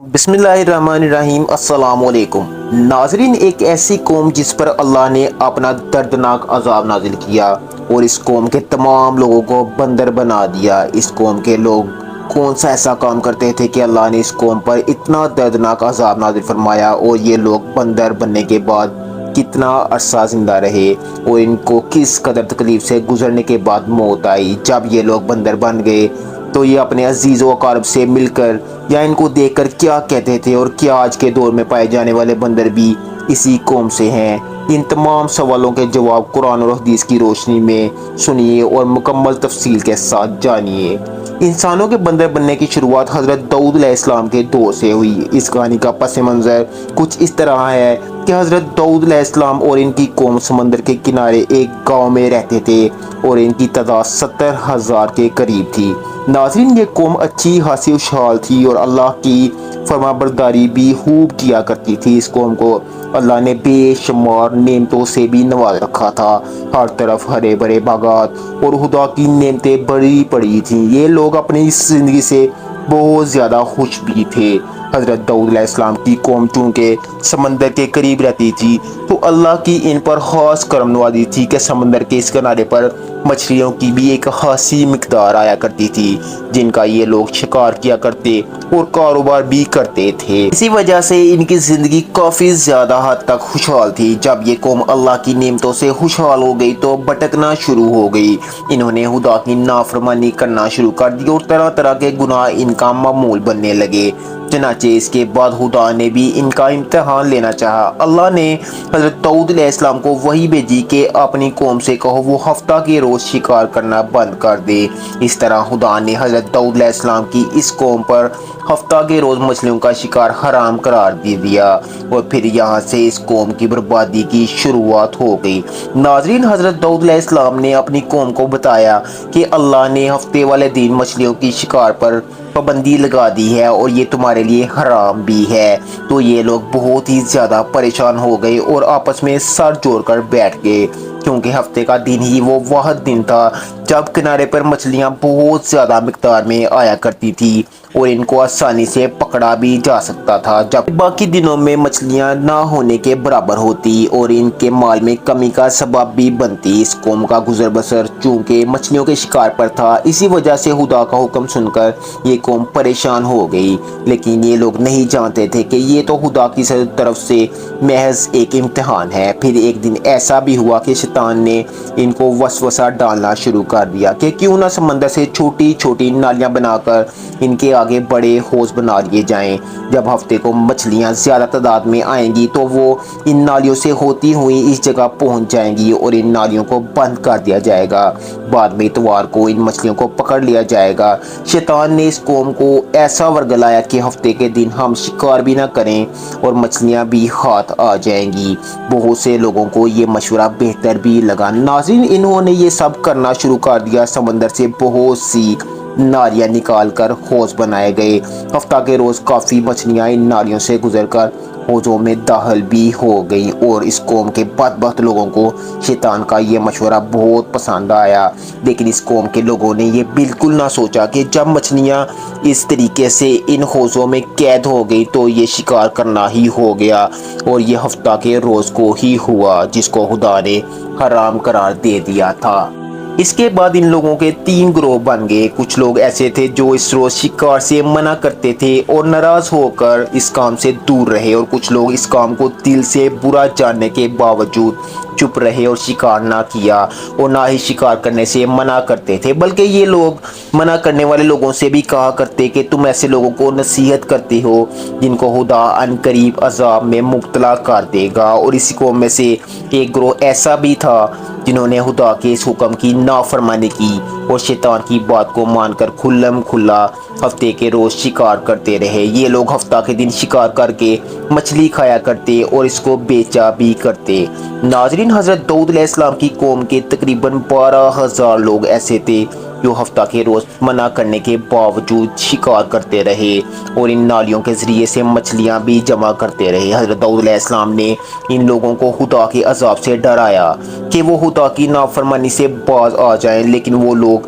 بسم اللہ الرحمن الرحیم۔ السلام علیکم ناظرین، ایک ایسی قوم جس پر اللہ نے اپنا دردناک عذاب نازل کیا اور اس قوم کے تمام لوگوں کو بندر بنا دیا۔ اس قوم کے لوگ کون سا ایسا کام کرتے تھے کہ اللہ نے اس قوم پر اتنا دردناک عذاب نازل فرمایا، اور یہ لوگ بندر بننے کے بعد کتنا عرصہ زندہ رہے اور ان کو کس قدر تکلیف سے گزرنے کے بعد موت آئی۔ جب یہ لوگ بندر بن گئے تو یہ اپنے عزیز و اقارب سے مل کر یا ان کو دیکھ کر کیا کہتے تھے، اور کیا آج کے دور میں پائے جانے والے بندر بھی اسی قوم سے ہیں؟ ان تمام سوالوں کے جواب قرآن اور حدیث کی روشنی میں سنیے اور مکمل تفصیل کے ساتھ جانیے۔ انسانوں کے بندر بننے کی شروعات حضرت داؤد علیہ السلام کے دور سے ہوئی۔ اس کہانی کا پس منظر کچھ اس طرح ہے کہ حضرت داؤد علیہ السلام اور ان کی قوم سمندر کے کنارے ایک گاؤں میں رہتے تھے، اور ان کی تعداد 70,000 کے قریب تھی۔ ناظرین، یہ قوم اچھی خاصی خوشحال تھی اور اللہ کی فرما برداری بھی خوب کیا کرتی تھی۔ اس قوم کو اللہ نے بے شمار نعمتوں سے بھی نواز رکھا تھا۔ ہر طرف ہرے بھرے باغات اور خدا کی نعمتیں بڑی پڑی تھیں۔ یہ لوگ اپنی اس زندگی سے بہت زیادہ خوش بھی تھے۔ حضرت داؤد علیہ السلام کی قوم چونکہ سمندر کے قریب رہتی تھی تو اللہ کی ان پر خاص کرم نوازی تھی کہ سمندر کے اس کنارے پر مچھلیوں کی بھی ایک خاصی مقدار آیا کرتی تھی، جن کا یہ لوگ شکار کیا کرتے اور کاروبار بھی کرتے تھے۔ اسی وجہ سے ان کی زندگی کافی زیادہ حد تک خوشحال تھی۔ جب یہ قوم اللہ کی نعمتوں سے خوشحال ہو گئی تو بھٹکنا شروع ہو گئی۔ انہوں نے خدا کی نافرمانی کرنا شروع کر دی اور طرح طرح کے گناہ ان کا معمول بننے لگے۔ چنانچہ اس کے بعد خدا نے بھی ان کا امتحان لینا چاہا۔ اللہ نے حضرت داؤد علیہ السلام کو وحی بھیجی کہ اپنی قوم سے کہو وہ ہفتہ کے روز شکار کرنا بند کر دے۔ اس طرح خدا نے حضرت داؤد علیہ السلام کی اس قوم پر ہفتہ کے روز مچھلیوں کا شکار حرام قرار دے دیا، اور پھر یہاں سے اس قوم کی بربادی کی شروعات ہو گئی۔ ناظرین، حضرت داؤد علیہ السلام نے اپنی قوم کو بتایا کہ اللہ نے ہفتے والے دن مچھلیوں کی شکار پر پابندی لگا دی ہے اور یہ تمہارے لیے حرام بھی ہے۔ تو یہ لوگ بہت ہی زیادہ پریشان ہو گئے اور آپس میں سر جوڑ کر بیٹھ گئے، کیونکہ ہفتے کا دن ہی وہ واحد دن تھا جب کنارے پر مچھلیاں بہت زیادہ مقدار میں آیا کرتی تھی اور ان کو آسانی سے پکڑا بھی جا سکتا تھا، جب باقی دنوں میں مچھلیاں نہ ہونے کے برابر ہوتی اور ان کے مال میں کمی کا سبب بھی بنتی۔ اس قوم کا گزر بسر چونکہ مچھلیوں کے شکار پر تھا، اسی وجہ سے خدا کا حکم سن کر یہ قوم پریشان ہو گئی، لیکن یہ لوگ نہیں جانتے تھے کہ یہ تو خدا کی طرف سے محض ایک امتحان ہے۔ پھر ایک دن ایسا بھی ہوا کہ شیطان نے ان کو وسوسہ ڈالنا شروع کر دیا کہ کیوں نہ سمندر سے چھوٹی چھوٹی نالیاں بنا کر ان کے آگے بڑے حوض بنا لیے جائیں۔ جب ہفتے کو مچھلیاں زیادہ تعداد میں آئیں گی تو وہ ان نالیوں سے ہوتی ہوئی اس جگہ پہنچ جائیں گی اور ان نالیوں کو بند کر دیا جائے گا۔ بعد میں اتوار کو ان مچھلیوں کو پکڑ لیا جائے گا۔ شیطان نے اس قوم کو ایسا ورگلایا کہ ہفتے کے دن ہم شکار بھی نہ کریں اور مچھلیاں بھی ہاتھ آ جائیں گی۔ بہت سے لوگوں کو یہ مشورہ بہتر بھی لگا۔ ناظرین، انہوں نے یہ سب کرنا شروع کر دیا۔ سمندر سے بہت سی نالیاں نکال کر حوض بنائے گئے۔ ہفتہ کے روز کافی مچھلیاں ان نالیوں سے گزر کر حوضوں میں داخل بھی ہو گئیں، اور اس قوم کے بدبخت لوگوں کو شیطان کا یہ مشورہ بہت پسند آیا۔ لیکن اس قوم کے لوگوں نے یہ بالکل نہ سوچا کہ جب مچھلیاں اس طریقے سے ان حوضوں میں قید ہو گئی تو یہ شکار کرنا ہی ہو گیا، اور یہ ہفتہ کے روز کو ہی ہوا جس کو خدا نے حرام قرار دے دیا تھا۔ اس کے بعد ان لوگوں کے 3 گروہ بن گئے۔ کچھ لوگ ایسے تھے جو اس روز شکار سے منع کرتے تھے اور ناراض ہو کر اس کام سے دور رہے، اور کچھ لوگ اس کام کو دل سے برا جاننے کے باوجود چپ رہے اور شکار نہ کیا، اور نہ ہی شکار کرنے سے منع کرتے تھے، بلکہ یہ لوگ منع کرنے والے لوگوں سے بھی کہا کرتے کہ تم ایسے لوگوں کو نصیحت کرتے ہو جن کو خدا ان قریب عذاب میں مبتلا کر دے گا۔ اور اسی قوم میں سے ایک گروہ ایسا بھی تھا جنہوں نے خدا کے اس حکم کی نافرمانی کی اور شیطان کی بات کو مان کر کھلم کھلا ہفتے کے روز شکار کرتے رہے۔ یہ لوگ ہفتہ کے دن شکار کر کے مچھلی کھایا کرتے اور اس کو بیچا بھی کرتے۔ ناظرین، حضرت داؤد علیہ السلام کی قوم کے تقریباً 12,000 لوگ ایسے تھے جو ہفتہ کے روز منع کرنے کے باوجود شکار کرتے رہے اور ان نالیوں کے ذریعے سے مچھلیاں بھی جمع کرتے رہے۔ حضرت داؤد علیہ السلام نے ان لوگوں کو خدا کے عذاب سے ڈرایا کہ وہ خدا کی نافرمانی سے باز آ جائیں، لیکن وہ لوگ